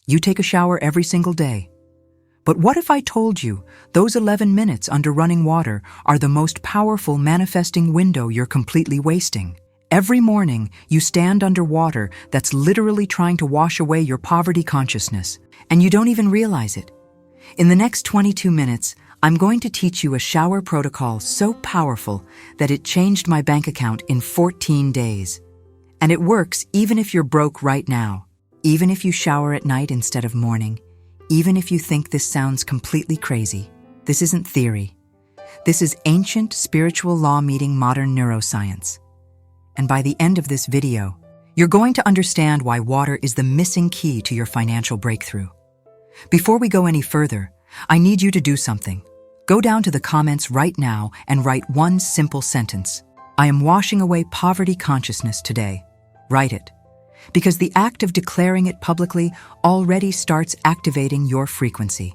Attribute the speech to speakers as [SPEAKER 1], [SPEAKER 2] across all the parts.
[SPEAKER 1] You take a shower every single day. But what if I told you those 11 minutes under running water are the most powerful manifesting window you're completely wasting? Every morning, you stand under water that's literally trying to wash away your poverty consciousness, and you don't even realize it. In the next 22 minutes, I'm going to teach you a shower protocol so powerful that it changed my bank account in 14 days. And it works even if you're broke right now, even if you shower at night instead of morning, even if you think this sounds completely crazy. This isn't theory. This is ancient spiritual law meeting modern neuroscience. And by the end of this video, you're going to understand why water is the missing key to your financial breakthrough. Before we go any further, I need you to do something. Go down to the comments right now and write one simple sentence. I am washing away poverty consciousness today. Write it. Because the act of declaring it publicly already starts activating your frequency.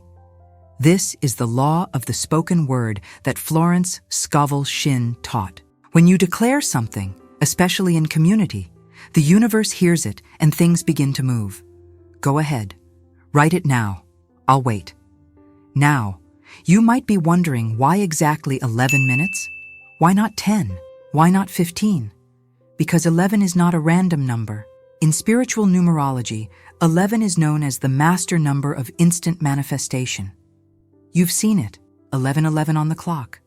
[SPEAKER 1] This is the law of the spoken word that Florence Scovel Shinn taught. When you declare something, especially in community, the universe hears it and things begin to move. Go ahead. Write it now. I'll wait. Now, you might be wondering why exactly 11 minutes? Why not 10? Why not 15? Because 11 is not a random number. In spiritual numerology, 11 is known as the master number of instant manifestation. You've seen it, 11:11 on the clock.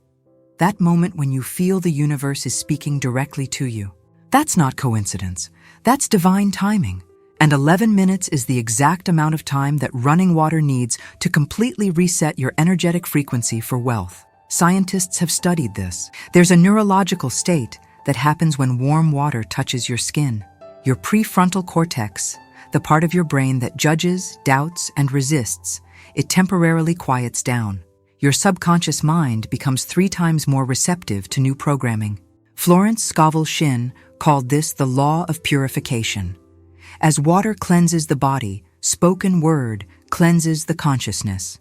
[SPEAKER 1] That moment when you feel the universe is speaking directly to you. That's not coincidence. That's divine timing. And 11 minutes is the exact amount of time that running water needs to completely reset your energetic frequency for wealth. Scientists have studied this. There's a neurological state that happens when warm water touches your skin. Your prefrontal cortex, the part of your brain that judges, doubts, and resists, it temporarily quiets down. Your subconscious mind becomes 3 times more receptive to new programming. Florence Scovel Shinn called this the law of purification. As water cleanses the body, spoken word cleanses the consciousness.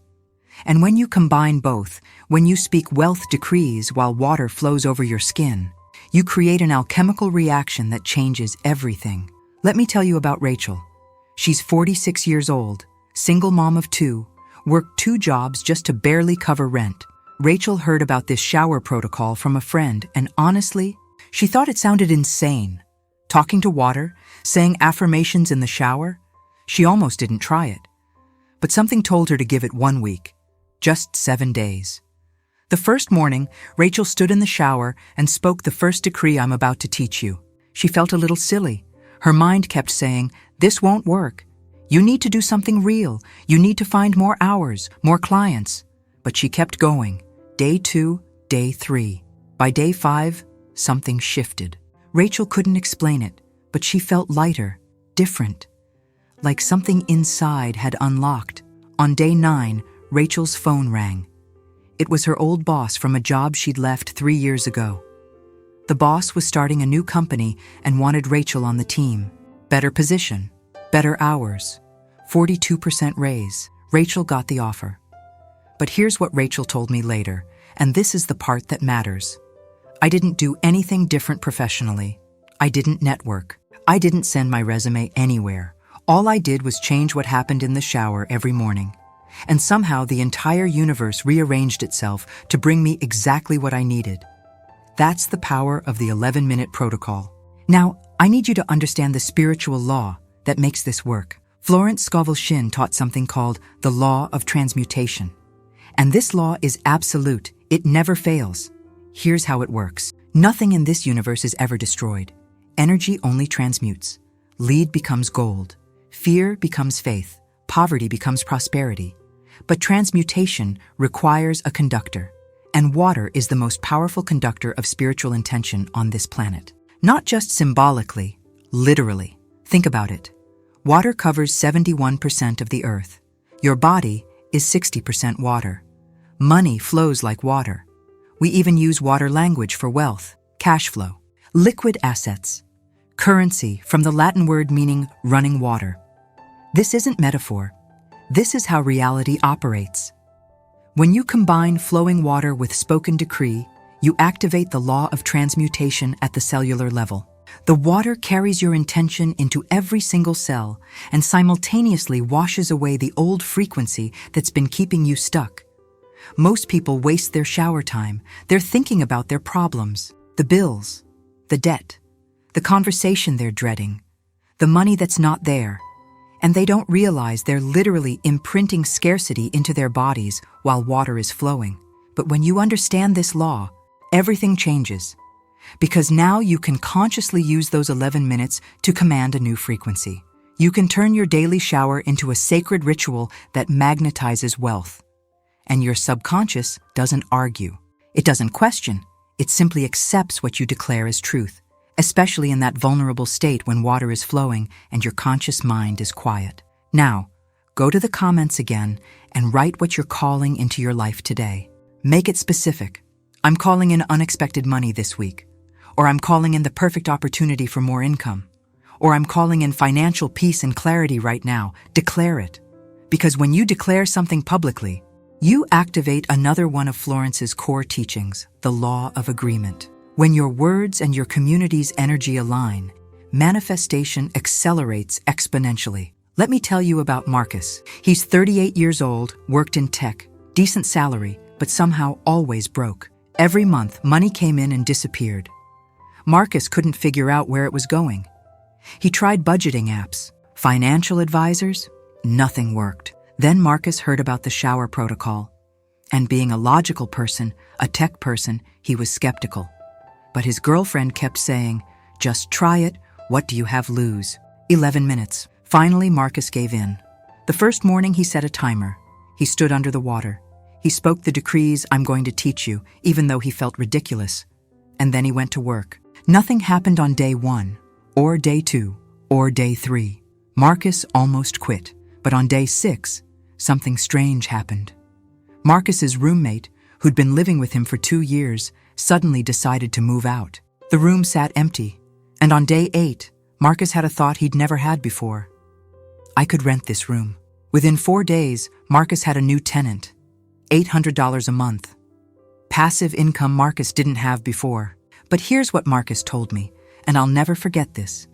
[SPEAKER 1] And when you combine both, when you speak wealth decrees while water flows over your skin, you create an alchemical reaction that changes everything. Let me tell you about Rachel. She's 46 years old, single mom of 2, worked 2 jobs just to barely cover rent. Rachel heard about this shower protocol from a friend, and honestly, she thought it sounded insane. Talking to water, saying affirmations in the shower, she almost didn't try it. But something told her to give it 1 week, just 7 days. The first morning, Rachel stood in the shower and spoke the first decree I'm about to teach you. She felt a little silly. Her mind kept saying, "This won't work. You need to do something real. You need to find more hours, more clients." But she kept going. Day 2, day 3. By day 5, something shifted. Rachel couldn't explain it, but she felt lighter, different. Like something inside had unlocked. On day 9, Rachel's phone rang. It was her old boss from a job she'd left 3 years ago. The boss was starting a new company and wanted Rachel on the team. Better position, better hours, 42% raise. Rachel got the offer. But here's what Rachel told me later, and this is the part that matters. I didn't do anything different professionally. I didn't network. I didn't send my resume anywhere. All I did was change what happened in the shower every morning. And somehow the entire universe rearranged itself to bring me exactly what I needed. That's the power of the 11-minute protocol. Now, I need you to understand the spiritual law that makes this work. Florence Scovel Shinn taught something called the Law of Transmutation. And this law is absolute. It never fails. Here's how it works. Nothing in this universe is ever destroyed. Energy only transmutes. Lead becomes gold. Fear becomes faith. Poverty becomes prosperity. But transmutation requires a conductor, and water is the most powerful conductor of spiritual intention on this planet. Not just symbolically, literally. Think about it. Water covers 71% of the earth. Your body is 60% water. Money flows like water. We even use water language for wealth, cash flow, liquid assets, currency from the Latin word meaning running water. This isn't metaphor. This is how reality operates. When you combine flowing water with spoken decree, you activate the law of transmutation at the cellular level. The water carries your intention into every single cell and simultaneously washes away the old frequency that's been keeping you stuck. Most people waste their shower time. They're thinking about their problems, the bills, the debt, the conversation they're dreading, the money that's not there, and they don't realize they're literally imprinting scarcity into their bodies while water is flowing. But when you understand this law, everything changes. Because now you can consciously use those 11 minutes to command a new frequency. You can turn your daily shower into a sacred ritual that magnetizes wealth. And your subconscious doesn't argue. It doesn't question. It simply accepts what you declare as truth, especially in that vulnerable state when water is flowing and your conscious mind is quiet. Now, go to the comments again and write what you're calling into your life today. Make it specific. I'm calling in unexpected money this week. Or I'm calling in the perfect opportunity for more income. Or I'm calling in financial peace and clarity right now. Declare it. Because when you declare something publicly, you activate another one of Florence's core teachings, the law of agreement. When your words and your community's energy align, manifestation accelerates exponentially. Let me tell you about Marcus. He's 38 years old, worked in tech, decent salary, but somehow always broke. Every month, money came in and disappeared. Marcus couldn't figure out where it was going. He tried budgeting apps, financial advisors, nothing worked. Then Marcus heard about the shower protocol. And being a logical person, a tech person, he was skeptical. But his girlfriend kept saying, "Just try it, what do you have lose?" 11 minutes. Finally, Marcus gave in. The first morning he set a timer. He stood under the water. He spoke the decrees, "I'm going to teach you," even though he felt ridiculous. And then he went to work. Nothing happened on day 1, or day 2, or day 3. Marcus almost quit. But on day 6, something strange happened. Marcus's roommate, who'd been living with him for 2 years, suddenly decided to move out. The room sat empty. And on day 8, Marcus had a thought he'd never had before. I could rent this room. Within 4 days, Marcus had a new tenant. $800 a month. Passive income Marcus didn't have before. But here's what Marcus told me, and I'll never forget this.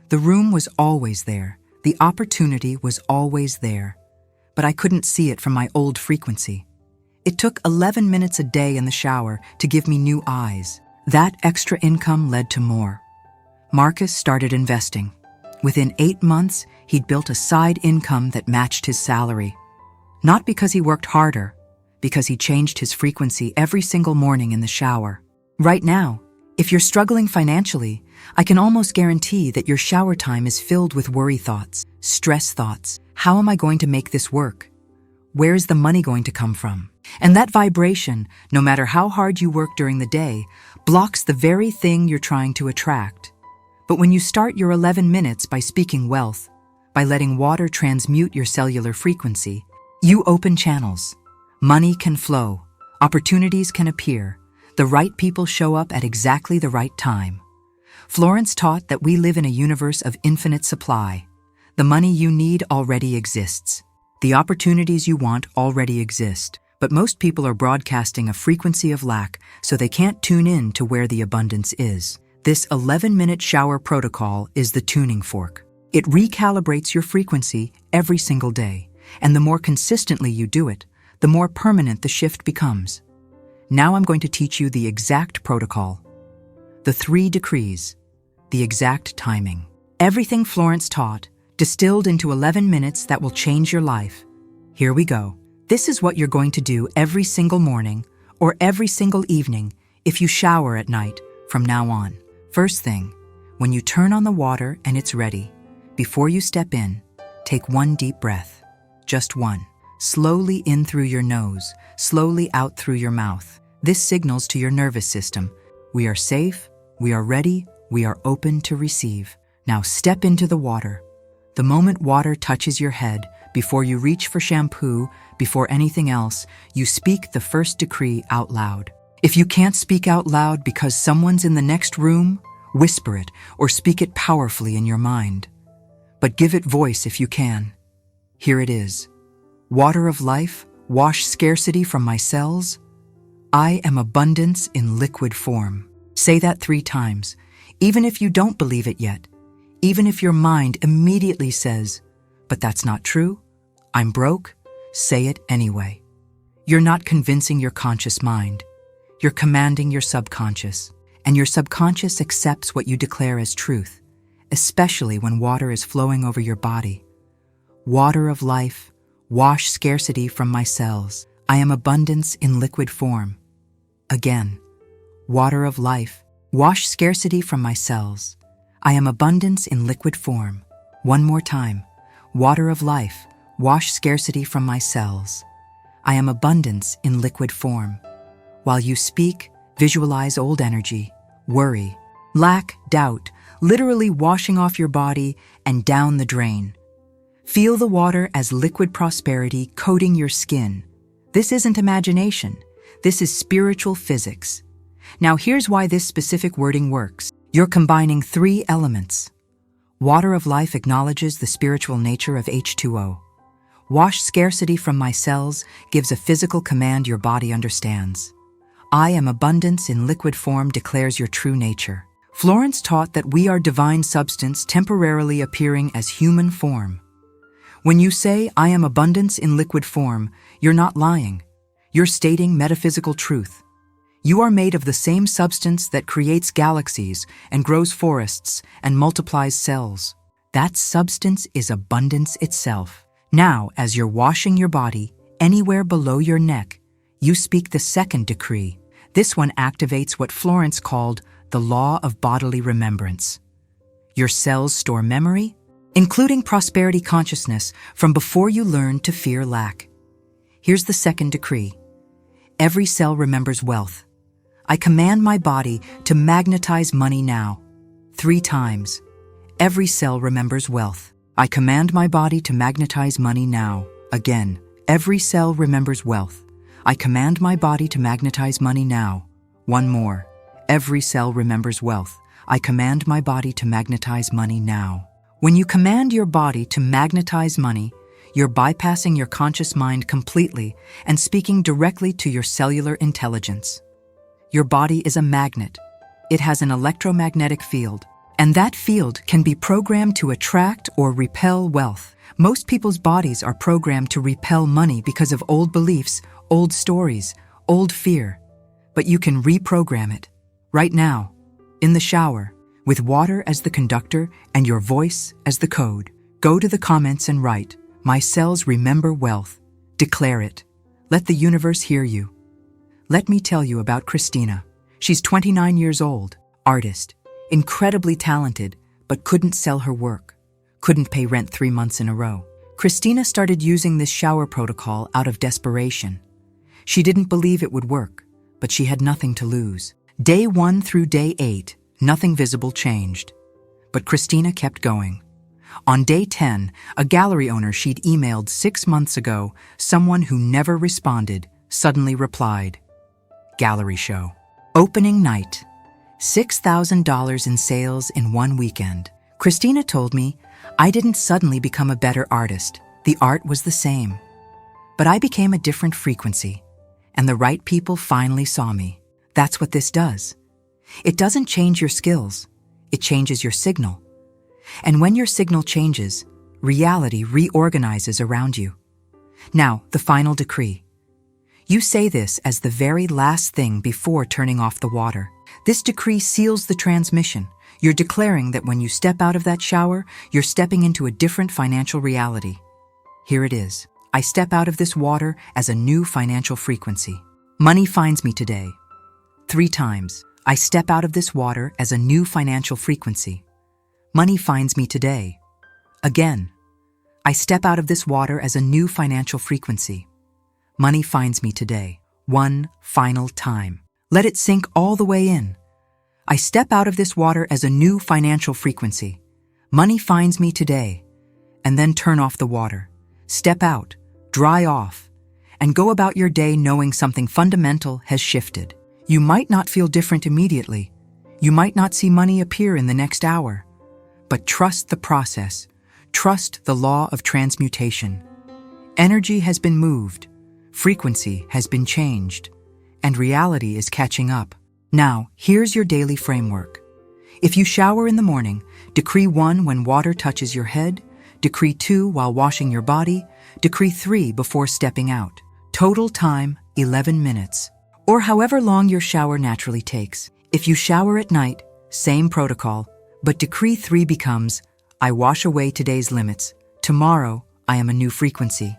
[SPEAKER 1] The room was always there. The opportunity was always there. But I couldn't see it from my old frequency. It took 11 minutes a day in the shower to give me new eyes. That extra income led to more. Marcus started investing. Within 8 months, he'd built a side income that matched his salary. Not because he worked harder, because he changed his frequency every single morning in the shower. Right now, if you're struggling financially, I can almost guarantee that your shower time is filled with worry thoughts, stress thoughts. How am I going to make this work? Where is the money going to come from? And that vibration, no matter how hard you work during the day, blocks the very thing you're trying to attract. But when you start your 11 minutes by speaking wealth, by letting water transmute your cellular frequency, you open channels. Money can flow. Opportunities can appear. The right people show up at exactly the right time. Florence taught that we live in a universe of infinite supply. The money you need already exists. The opportunities you want already exist. But most people are broadcasting a frequency of lack, so they can't tune in to where the abundance is. This 11-minute shower protocol is the tuning fork. It recalibrates your frequency every single day. And the more consistently you do it, the more permanent the shift becomes. Now I'm going to teach you the exact protocol. The 3 decrees. The exact timing. Everything Florence taught, distilled into 11 minutes that will change your life. Here we go. This is what you're going to do every single morning or every single evening if you shower at night from now on. First thing, when you turn on the water and it's ready, before you step in, take 1 deep breath. Just 1. Slowly in through your nose, slowly out through your mouth. This signals to your nervous system, we are safe, we are ready, we are open to receive. Now step into the water. The moment water touches your head, before you reach for shampoo, before anything else, you speak the first decree out loud. If you can't speak out loud because someone's in the next room, whisper it or speak it powerfully in your mind. But give it voice if you can. Here it is. Water of life, wash scarcity from my cells. I am abundance in liquid form. Say that 3 times. Even if you don't believe it yet, even if your mind immediately says, "But that's not true, I'm broke," say it anyway. You're not convincing your conscious mind. You're commanding your subconscious, and your subconscious accepts what you declare as truth, especially when water is flowing over your body. Water of life, wash scarcity from my cells. I am abundance in liquid form. Again, water of life, wash scarcity from my cells. I am abundance in liquid form. One more time. Water of life, wash scarcity from my cells. I am abundance in liquid form. While you speak, visualize old energy, worry, lack, doubt, literally washing off your body and down the drain. Feel the water as liquid prosperity coating your skin. This isn't imagination. This is spiritual physics. Now here's why this specific wording works. You're combining three elements. Water of life acknowledges the spiritual nature of H2O. Wash scarcity from my cells gives a physical command your body understands. I am abundance in liquid form declares your true nature. Florence taught that we are divine substance temporarily appearing as human form. When you say, "I am abundance in liquid form," you're not lying. You're stating metaphysical truth. You are made of the same substance that creates galaxies and grows forests and multiplies cells. That substance is abundance itself. Now, as you're washing your body, anywhere below your neck, you speak the second decree. This one activates what Florence called the law of bodily remembrance. Your cells store memory, including prosperity consciousness, from before you learned to fear lack. Here's the second decree. Every cell remembers wealth. I command my body to magnetize money now. 3 times. Every cell remembers wealth. I command my body to magnetize money now. Again, every cell remembers wealth. I command my body to magnetize money now. One more. Every cell remembers wealth. I command my body to magnetize money now. When you command your body to magnetize money, you're bypassing your conscious mind completely and speaking directly to your cellular intelligence. Your body is a magnet. It has an electromagnetic field, and that field can be programmed to attract or repel wealth. Most people's bodies are programmed to repel money because of old beliefs, old stories, old fear. But you can reprogram it. Right now, in the shower, with water as the conductor and your voice as the code. Go to the comments and write, "My cells remember wealth." Declare it. Let the universe hear you. Let me tell you about Christina. She's 29 years old, artist, incredibly talented, but couldn't sell her work. Couldn't pay rent 3 months in a row. Christina started using this shower protocol out of desperation. She didn't believe it would work, but she had nothing to lose. Day 1 through day 8, nothing visible changed. But Christina kept going. On day 10, a gallery owner she'd emailed 6 months ago, someone who never responded, suddenly replied. Gallery show. Opening night. $6,000 in sales in 1 weekend. Christina told me, "I didn't suddenly become a better artist. The art was the same. But I became a different frequency, and the right people finally saw me." That's what this does. It doesn't change your skills. It changes your signal. And when your signal changes, reality reorganizes around you. Now, the final decree. You say this as the very last thing before turning off the water. This decree seals the transmission. You're declaring that when you step out of that shower, you're stepping into a different financial reality. Here it is. I step out of this water as a new financial frequency. Money finds me today. 3 times. I step out of this water as a new financial frequency. Money finds me today. Again. I step out of this water as a new financial frequency. Money finds me today. 1 final time. Let it sink all the way in. I step out of this water as a new financial frequency. Money finds me today. And then turn off the water. Step out, dry off, and go about your day knowing something fundamental has shifted. You might not feel different immediately. You might not see money appear in the next hour. But trust the process. Trust the law of transmutation. Energy has been moved. Frequency has been changed. And reality is catching up. Now, here's your daily framework. If you shower in the morning, decree 1 when water touches your head, decree 2 while washing your body, decree 3 before stepping out. Total time, 11 minutes. Or however long your shower naturally takes. If you shower at night, same protocol, but decree 3 becomes, I wash away today's limits. Tomorrow, I am a new frequency.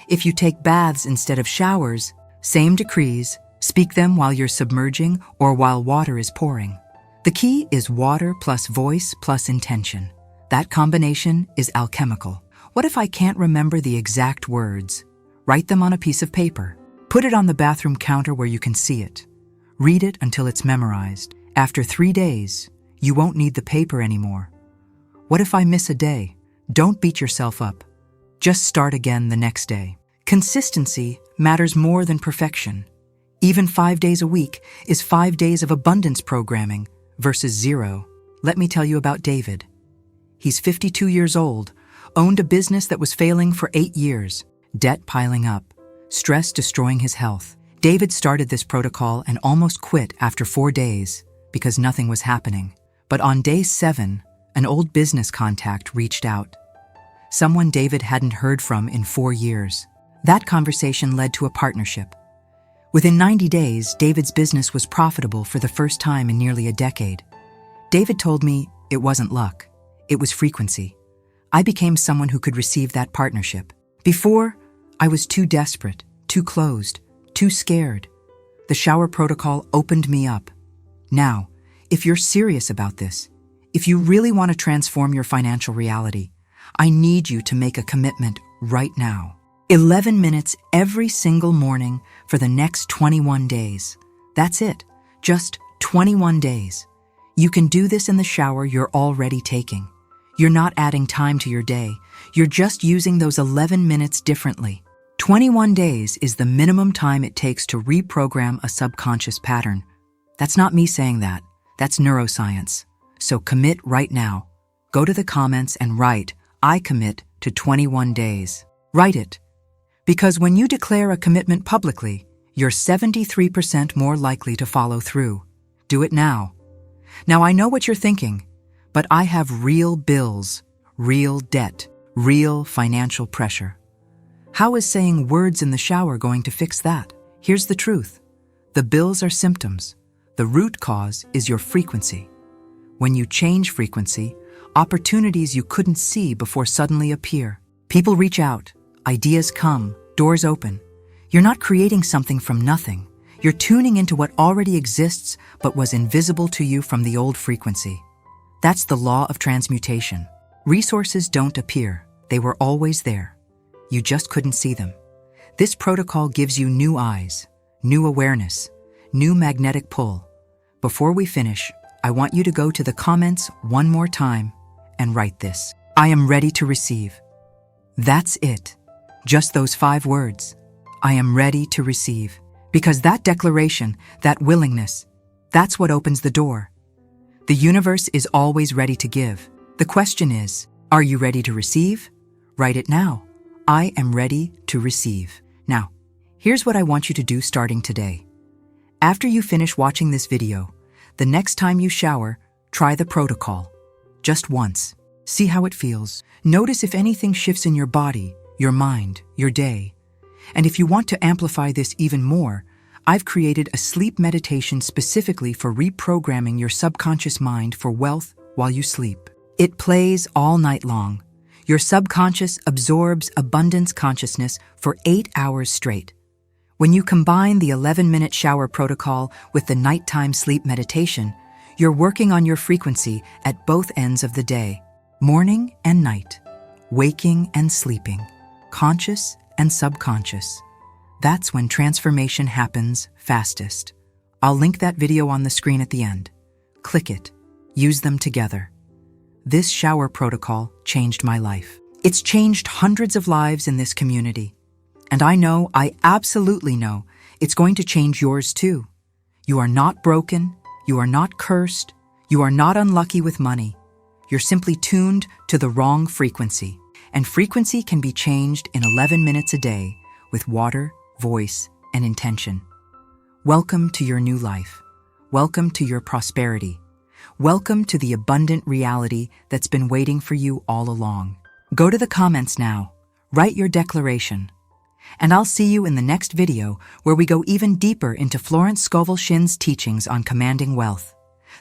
[SPEAKER 1] If you take baths instead of showers, same decrees, speak them while you're submerging or while water is pouring. The key is water plus voice plus intention. That combination is alchemical. What if I can't remember the exact words? Write them on a piece of paper. Put it on the bathroom counter where you can see it. Read it until it's memorized. After 3 days, you won't need the paper anymore. What if I miss a day? Don't beat yourself up. Just start again the next day. Consistency matters more than perfection. Even 5 days a week is 5 days of abundance programming versus 0. Let me tell you about David. He's 52 years old, owned a business that was failing for 8 years, debt piling up, stress destroying his health. David started this protocol and almost quit after 4 days because nothing was happening. But on day 7, an old business contact reached out. Someone David hadn't heard from in 4 years. That conversation led to a partnership. Within 90 days, David's business was profitable for the first time in nearly a decade. David told me it wasn't luck, it was frequency. I became someone who could receive that partnership. Before, I was too desperate, too closed, too scared. The shower protocol opened me up. Now, if you're serious about this, if you really want to transform your financial reality, I need you to make a commitment right now. 11 minutes every single morning for the next 21 days. That's it. Just 21 days. You can do this in the shower you're already taking. You're not adding time to your day. You're just using those 11 minutes differently. 21 days is the minimum time it takes to reprogram a subconscious pattern. That's not me saying that. That's neuroscience. So commit right now. Go to the comments and write, I commit to 21 days. Write it. Because when you declare a commitment publicly, you're 73% more likely to follow through. Do it now. Now I know what you're thinking, but I have real bills, real debt, real financial pressure. How is saying words in the shower going to fix that? Here's the truth. The bills are symptoms. The root cause is your frequency. When you change frequency, opportunities you couldn't see before suddenly appear. People reach out. Ideas come, doors open. You're not creating something from nothing. You're tuning into what already exists but was invisible to you from the old frequency. That's the law of transmutation. Resources don't appear. They were always there. You just couldn't see them. This protocol gives you new eyes, new awareness, new magnetic pull. Before we finish, I want you to go to the comments one more time and write this. I am ready to receive. That's it. Just those 5 words. I am ready to receive. Because that declaration, that willingness, that's what opens the door. The universe is always ready to give. The question is, are you ready to receive? Write it now. I am ready to receive. Now, here's what I want you to do starting today. After you finish watching this video, the next time you shower, try the protocol. Just once. See how it feels. Notice if anything shifts in your body, your mind, your day. And if you want to amplify this even more, I've created a sleep meditation specifically for reprogramming your subconscious mind for wealth while you sleep. It plays all night long. Your subconscious absorbs abundance consciousness for 8 hours straight. When you combine the 11-minute shower protocol with the nighttime sleep meditation, you're working on your frequency at both ends of the day, morning and night, waking and sleeping, conscious and subconscious. That's when transformation happens fastest. I'll link that video on the screen at the end. Click it. Use them together. This shower protocol changed my life. It's changed hundreds of lives in this community. And I absolutely know, it's going to change yours too. You are not broken. You are not cursed. You are not unlucky with money. You're simply tuned to the wrong frequency. And frequency can be changed in 11 minutes a day with water, voice, and intention. Welcome to your new life. Welcome to your prosperity. Welcome to the abundant reality that's been waiting for you all along. Go to the comments now, write your declaration, and I'll see you in the next video where we go even deeper into Florence Scovel Shinn's teachings on commanding wealth.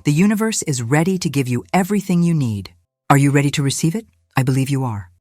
[SPEAKER 1] The universe is ready to give you everything you need. Are you ready to receive it? I believe you are.